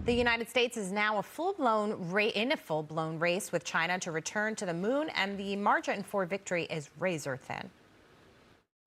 The United States is now in a full-blown race with China to return to the moon, and the margin for victory is razor thin.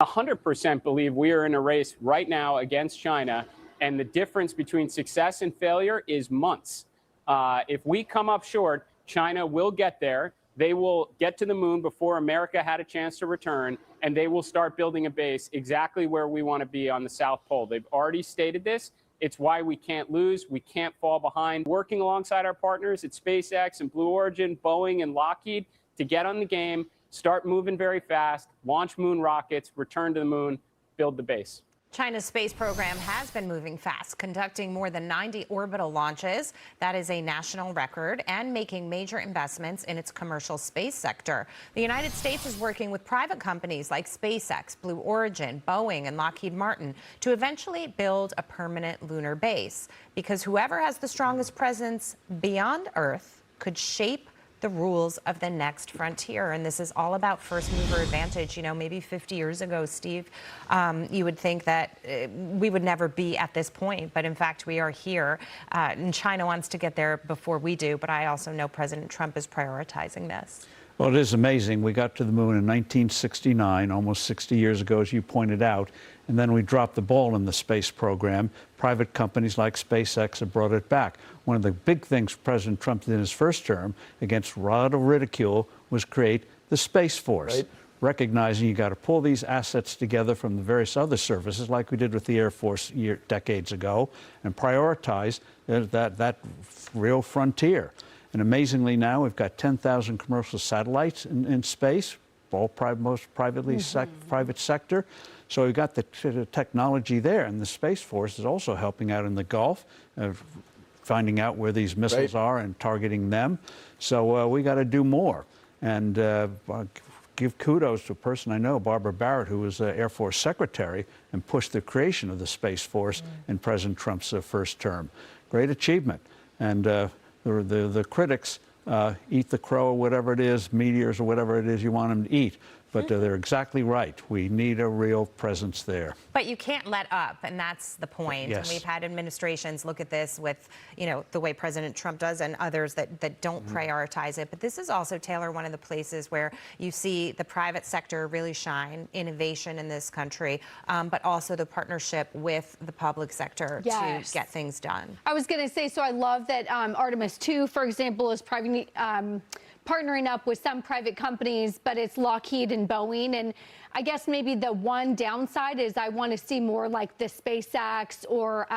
100% believe we are in a race right now against China, and the difference between success and failure is months. If we come up short, China will get there. They will get to the moon before America had a chance to return, and they will start building a base exactly where we want to be on the South Pole. They've already stated this. It's why we can't lose. We can't fall behind. Working alongside our partners at SpaceX and Blue Origin, Boeing and Lockheed to get on the game, start moving very fast, launch moon rockets, return to the moon, build the base. China's space program has been moving fast, conducting more than 90 orbital launches. That is a national record, and making major investments in its commercial space sector. The United States is working with private companies like SpaceX, Blue Origin, Boeing, and Lockheed Martin to eventually build a permanent lunar base, because whoever has the strongest presence beyond Earth could shape the rules of the next frontier. And this is all about first mover advantage. You know, maybe 50 years ago, Steve, you would think that we would never be at this point. But in fact, we are here. And China wants to get there before we do. But I also know President Trump is prioritizing this. Well, it is amazing. We got to the moon in 1969, almost 60 years ago, as you pointed out, and then we dropped the ball in the space program. Private companies like SpaceX have brought it back. One of the big things President Trump did in his first term, against a lot of ridicule, was create the Space Force, right, recognizing you got to pull these assets together from the various other services, like we did with the Air Force decades ago, and prioritize that real frontier. And amazingly now, we've got 10,000 commercial satellites in space, all most private sector. So we've got the technology there, and the Space Force is also helping out in the Gulf, finding out where these missiles are and targeting them. So we got to do more. And give kudos to a person I know, Barbara Barrett, who was Air Force Secretary and pushed the creation of the Space Force in President Trump's first term. Great achievement. And the critics eat the crow or whatever it is, meteors or whatever it is you want them to eat. But they're exactly right. We need a real presence there. But you can't let up, and that's the point. Yes. And we've had administrations look at this with, you know, the way President Trump does, and others that don't prioritize it. But this is also, Taylor, one of the places where you see the private sector really shine, innovation in this country, but also the partnership with the public sector to get things done. I was going to say, so I love that Artemis 2, for example, is partnering up with some private companies, but it's Lockheed and Boeing. And I guess maybe the one downside is I want to see more like the SpaceX or,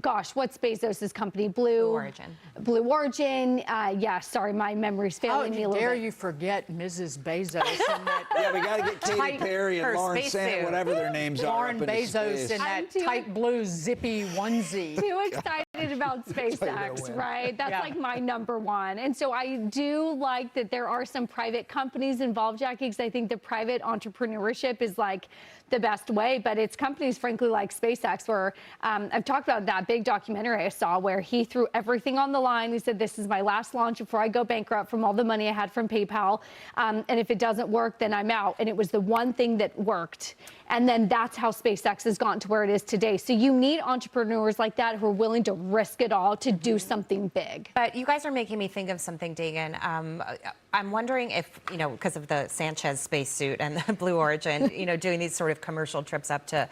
gosh, what's Bezos's company? Blue Origin. Blue Origin. Yeah, sorry, my memory's failing me a little bit. How dare you forget Mrs. Bezos and that Yeah, we got to get Katy Perry and Lauren Sant, whatever their names are. Lauren Bezos in that tight blue zippy onesie. Too excited about SpaceX, right? That's like my number one. And so I do like that there are some private companies involved, Jackie, because I think the private entrepreneurship is like the best way, but it's companies, frankly, like SpaceX, where I've talked about that big documentary I saw where he threw everything on the line. He said, this is my last launch before I go bankrupt from all the money I had from PayPal. And if it doesn't work, then I'm out. And it was the one thing that worked. And then that's how SpaceX has gotten to where it is today. So you need entrepreneurs like that who are willing to risk it all to do something big. But you guys are making me think of something, Dagan. I'm wondering if, you know, because of the Sanchez spacesuit and the Blue Origin, you know, doing these sort of commercial trips up to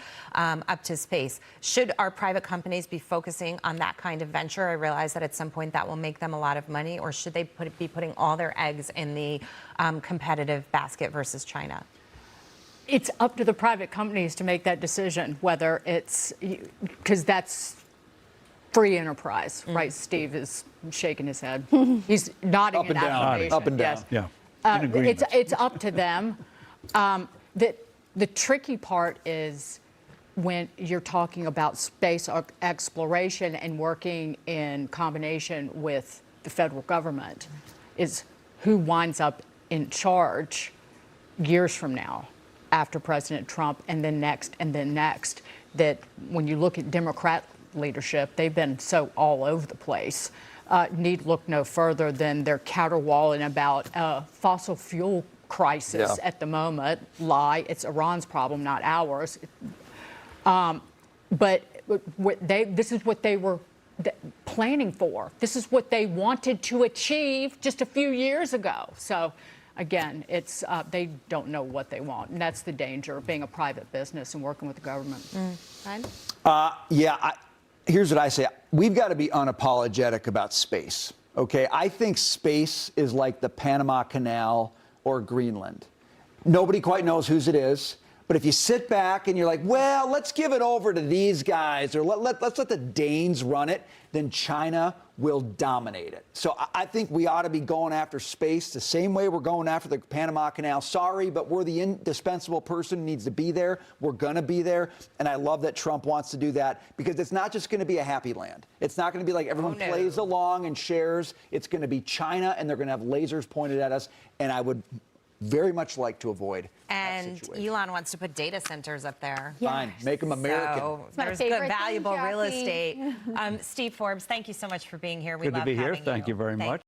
space, should our private companies be focusing on that kind of venture? I realize that at some point that will make them a lot of money, or should they be putting all their eggs in the competitive basket versus China? It's up to the private companies to make that decision, whether it's, because that's free enterprise, right? Steve is shaking his head. He's nodding up and down, up and down. Yes. Yeah. It's up to them. The tricky part is when you're talking about space exploration and working in combination with the federal government, is who winds up in charge years from now, after President Trump, and then next, and then next. That when you look at Democrat leadership, they've been so all over the place. Need look no further than their caterwauling about fossil fuel crisis at the moment. Lie, it's Iran's problem, not ours. But this is what they were planning for. This is what they wanted to achieve just a few years ago. So again, it's they don't know what they want, and that's the danger of being a private business and working with the government. Here's what I say. We've got to be unapologetic about space, okay? I think space is like the Panama Canal or Greenland. Nobody quite knows whose it is. But if you sit back and you're like, well, let's give it over to these guys, or let's let the Danes run it, then China will dominate it. So I think we ought to be going after space the same way we're going after the Panama Canal. Sorry, but we're the indispensable person who needs to be there. We're going to be there. And I love that Trump wants to do that, because it's not just going to be a happy land. It's not going to be like everyone plays along and shares. It's going to be China, and they're going to have lasers pointed at us. And I would very much like to avoid and that situation. Elon wants to put data centers up there. Fine, make them American. So there's good, valuable real estate. Steve Forbes, thank you so much for being here. We Good love to be here. having Thank you very much.